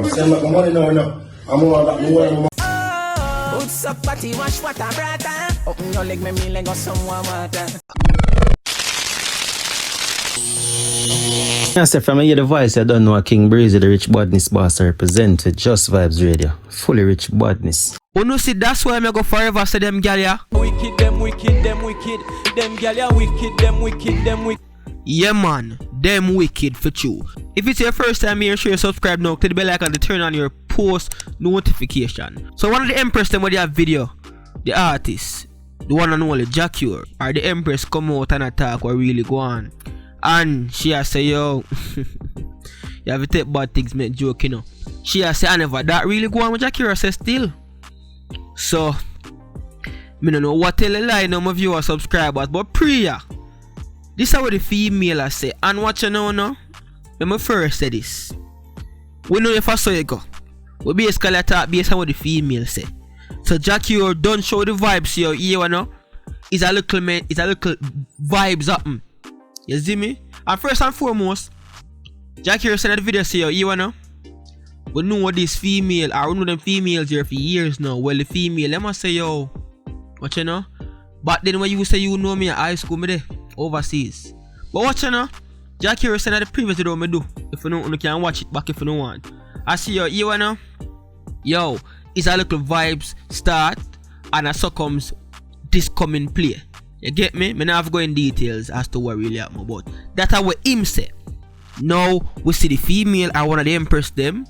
come. Send back my money now, no. I'm more got more. What's up, party? Wash what a brata. Open your leg, me leg or someone water. I say from here the voice I don't know King Breezy, the Rich Badness boss, represent with Just Vibes Radio. Fully Rich Badness. You know see that's why I go forever say them gal ya. Wicked, them wicked, them wicked. Them gal ya wicked, them wicked, them wicked. Yeah man, them wicked for you. If it's your first time here, sure subscribe now, click the bell icon to turn on your post notification. So one of the Empress them with their video, the artist, the one and only Jacure, or the Empress come out and attack what really go on. And she has say, yo, you have to take bad things, make joke, you know. She has say, I never that really go on with Jacure say still. So, me don't know what tell a lie now my viewers, subscribers, but prayer. This is what the female I say. And what you know now? When I first say this. We know if I saw you go. We basically talk based on what the female say. So Jacure don't show the vibes here, you know. It's a little vibes up. You see me? And first and foremost, Jacure said in the video say you know. We know this female, or we know them females here for years now. Well the female, let me say yo. What you know? But then when you say you know me at high school, me there overseas. But what you know? Jacure said in the previous video me do. If you don't, you can watch it back if you don't want. I see you know. Yo, it's a little vibes start, and so comes this coming play. You get me? Me not have go in details as to what really happened, but that's what him say. Now we see the female and one of the Empress them,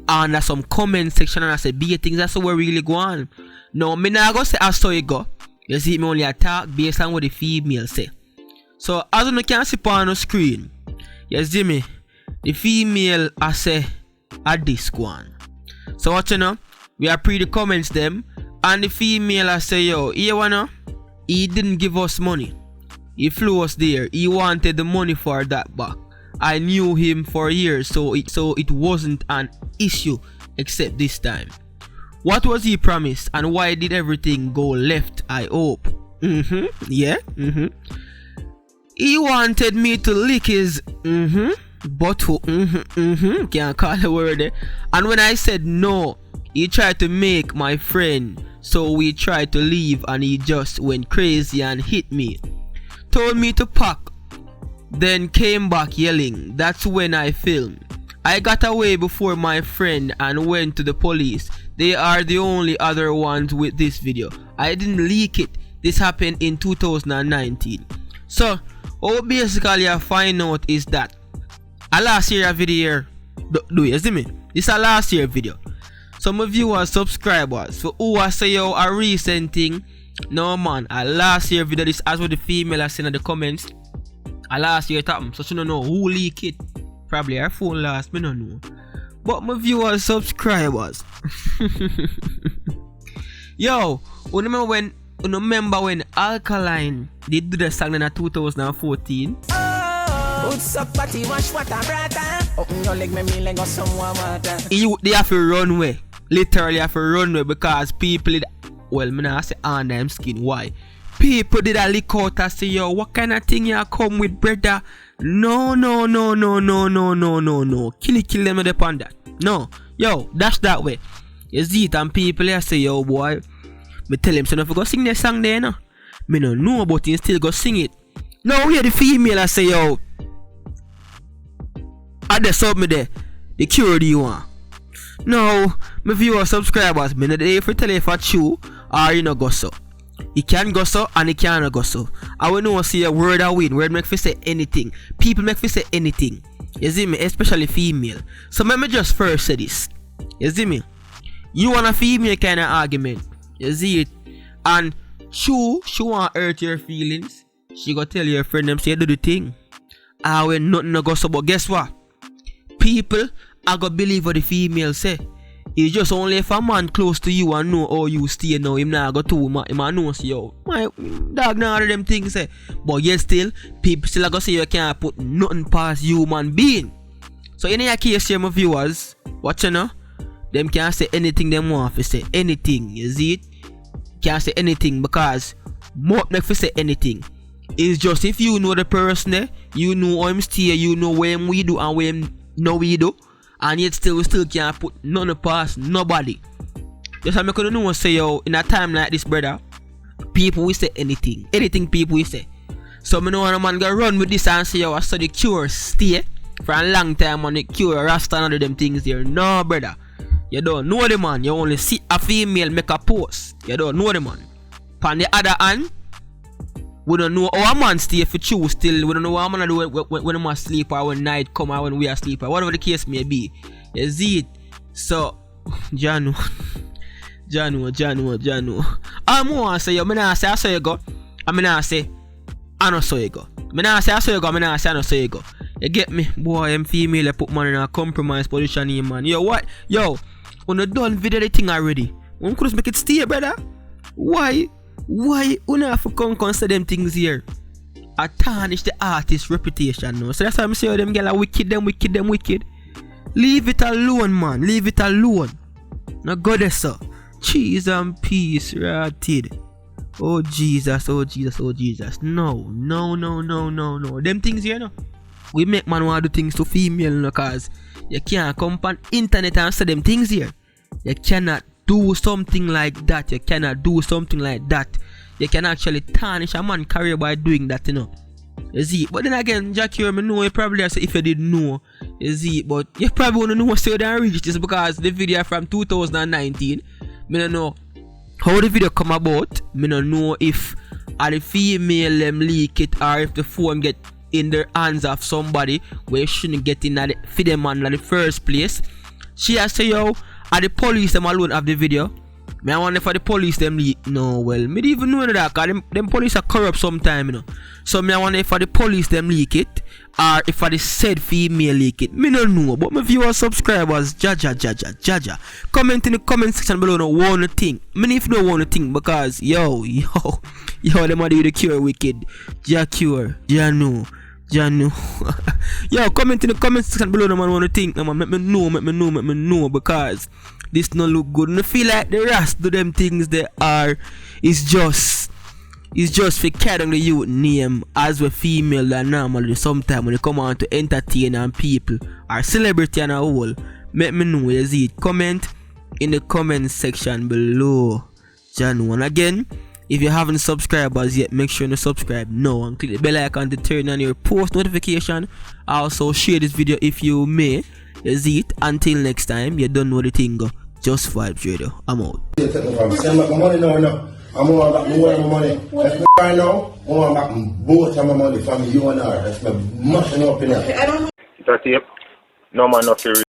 and there's some comment section and I say big things. That's what really go on. Now me not go say I saw it go. You see me only attack based on what the female say. So as you can see on the screen, you see me, the female I say at this one. So what you know? We are pre the comments them, and the female I say yo, you wanna? He didn't give us money. He flew us there. He wanted the money for that back. I knew him for years, so it wasn't an issue except this time. What was he promised, and why did everything go left? I hope. Yeah. He wanted me to lick his butthole. Can't call the word there. And when I said no, he tried to make my friend. So we tried to leave and he just went crazy and hit me. Told me to pack. Then came back yelling. That's when I filmed. I got away before my friend and went to the police. They are the only other ones with this video. I didn't leak it. This happened in 2019. So, what basically I find out is that a last year video. Do you see me? This is a last year video. Some of you are subscribers. For who I say yo a recent thing. No man, a last year video. This as what the female has seen in the comments. A last year it happened. So she don't know who leak it. Probably her phone last, me don't know. But my viewers, subscribers. Yo, remember when Alkaline did do the song in 2014? What's up, party? Wash what a brata. Open your leg, me leg or someone water. They have to run away. Literally have to run away because people did, well, me not say on them skin. Why? People did a lick out and say, yo, what kind of thing you come with, brother? No. Kill them with the panda. No. Yo, that's that way. You see it and people here say, yo, boy. Me tell him, so if you go sing that song there, no. Me no know but you still go sing it. Now here the female I say, yo. I just sub me there. The cure do you want? No, my viewers, subscribers, me not there for tell you if I true or you know go so. He can go so and he can't go so. I will know see a word I win. Word make me say anything. People make me say anything. You see me, especially female. So let me just first say this. You see me? You want a female kind of argument. You see it? And she want hurt your feelings. She go tell your friend them say do the thing. I will nothing no go so, but guess what? People I go believe what the female say. It's just only if a man close to you and know how you stay now, him not go to him and know say yo, my dog now all them things say. But yet still, people still go say you can't put nothing past human being. So in your case here, my viewers, watch you know, them can't say anything them want to say. Anything, you see it? Can't say anything because more make to say anything. It's just if you know the person there, you know how him stay, you know where him we do and where him no we do. And yet still we still can't put none past nobody. Just like I couldn't know say yo, in a time like this, brother, people will say anything. Anything people will say. So me know when a man go run with this and say yo, I saw the cure stay for a long time on the cure Rasta and all of them things there. No, brother. You don't know the man. You only see a female make a post. You don't know the man. On the other hand, we don't know how a man stay for true still. We don't know what a man do when a man sleep or when night come or when we are sleep or whatever the case may be. You see it? So, Janu. I'm going to say, yo, I not say I saw you go. I not say I not saw you go. I not say I saw you go. I not say I not saw you go. You get me? Boy, I'm female, I put man in a compromised position here, man. Yo, what? Yo, when you done video the thing already, when could make it stay, brother? Why you have to consider them things here? I tarnish the artist's reputation, no. So that's why I'm saying them girls are wicked. Leave it alone, man. Leave it alone. Now go there, sir. Cheese and peace, rotted. Oh Jesus. No. Them things here, no. We make man want to do things to female, no, cause you can't come on internet and say them things here. You cannot do something like that. You can actually tarnish a man's career by doing that, you know. You see, but then again, Jack here, me know you probably say if you did know, you see, but you probably want to know so you don't reach this because the video from 2019, me don't know how the video come about. Me don't know if the female them leak it or if the phone get in the hands of somebody where you shouldn't get in at for them man in the first place. She has say yo, are the police them alone have the video? Me I wonder if the police them leak. No, well, me don't even know that cause them police are corrupt sometime, you know. So me I wonder if the police them leak it or if the said female leak it. Me don't know, but my viewers, subscribers, jaja. Comment in the comment section below no one thing. Me if no one thing because yo, them are the cure wicked. Janu. Yo, comment in the comment section below no man want to think. No man, make me know because this no look good. And I feel like the rest do them things they are is just for carrying the youth name as a female than normally sometimes when they come on to entertain and people or celebrity and a whole. Make me know, you see it. Comment in the comment section below. Janu. And again, if you haven't subscribed as yet, make sure to subscribe now and click the bell icon to turn on your post notification. Also share this video if you may. You see it. Until next time, you don't know the thing go. Just Vibes Radio. I'm out. Send back my money now. I'm going back my money. That's me right now. I'm going back both of my money from you and her. That's me mushing up in there. That tape, no man, not serious.